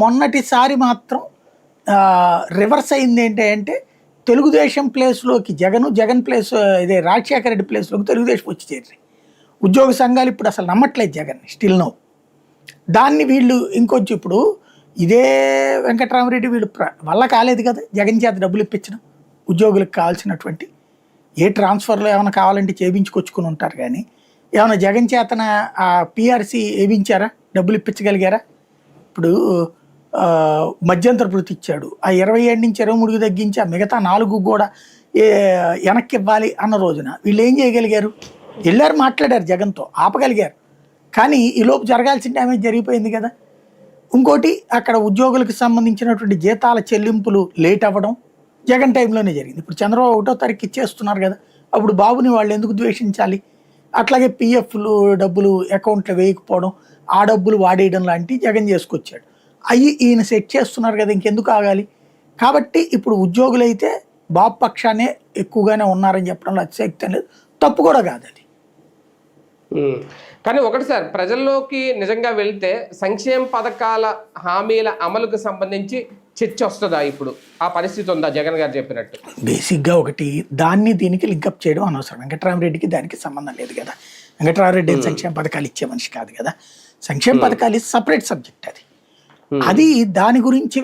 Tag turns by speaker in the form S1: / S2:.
S1: మొన్నటిసారి మాత్రం రివర్స్ అయింది ఏంటంటే తెలుగుదేశం ప్లేస్లోకి జగన్ ప్లేస్ ఇదే రాజశేఖర రెడ్డి ప్లేస్లోకి తెలుగుదేశం వచ్చి చేరి ఉద్యోగ సంఘాలు ఇప్పుడు అసలు నమ్మట్లేదు జగన్ స్టిల్ నో. దాన్ని వీళ్ళు ఇంకొంచెం ఇప్పుడు ఇదే వెంకటరామరెడ్డి వీళ్ళు వల్ల కాలేదు కదా జగన్ చేత డబ్బులు ఇప్పించడం. ఉద్యోగులకు కావాల్సినటువంటి ఏ ట్రాన్స్ఫర్లో ఏమైనా కావాలంటే చేయించుకొచ్చుకుని ఉంటారు, కానీ ఏమైనా జగన్ చేతన ఆ పిఆర్సీ వేయించారా, డబ్బులు ఇప్పించగలిగారా? ఇప్పుడు మధ్యంతర భృతి ఇచ్చాడు, ఆ 27 నుంచి 23కి తగ్గించి ఆ మిగతా 4 కూడా వెనక్కి ఇవ్వాలి అన్న రోజున వీళ్ళు ఏం చేయగలిగారు? వెళ్ళారు, మాట్లాడారు, జగన్తో ఆపగలిగారు. కానీ ఈలోపు జరగాల్సిన డ్యామేజ్ జరిగిపోయింది కదా. ఇంకోటి అక్కడ ఉద్యోగులకు సంబంధించినటువంటి జీతాల చెల్లింపులు లేట్ అవ్వడం జగన్ టైంలోనే జరిగింది. ఇప్పుడు చంద్రబాబు 1వ తారీఖు ఇచ్చేస్తున్నారు కదా, అప్పుడు బాబుని వాళ్ళు ఎందుకు ద్వేషించాలి? అట్లాగే పిఎఫ్లు డబ్బులు అకౌంట్లో వేయకపోవడం, ఆ డబ్బులు వాడేయడం లాంటివి జగన్ చేసుకొచ్చాడు. అవి ఈయన సెట్ చేస్తున్నారు కదా, ఇంకెందుకు ఆగాలి? కాబట్టి ఇప్పుడు ఉద్యోగులైతే బాబు పక్షానే ఎక్కువగానే ఉన్నారని చెప్పడంలో అతిశక్తి లేదు, తప్పు కూడా కాదు అది.
S2: కానీ ఒకటి సార్, ప్రజల్లోకి నిజంగా వెళ్తే సంక్షేమ పథకాల హామీల అమలుకు సంబంధించి చర్చ వస్తుందా? ఇప్పుడు ఆ పరిస్థితి ఉందా జగన్ గారు చెప్పినట్టు?
S1: బేసిక్గా ఒకటి దాన్ని దీనికి లింకప్ చేయడం అనవసరం. వెంకటరామరెడ్డికి దానికి సంబంధం లేదు కదా. వెంకటరామరెడ్డి సంక్షేమ పథకాలు ఇచ్చే మనిషి కాదు కదా. సంక్షేమ పథకాలు సపరేట్ సబ్జెక్ట్ అది. దాని గురించి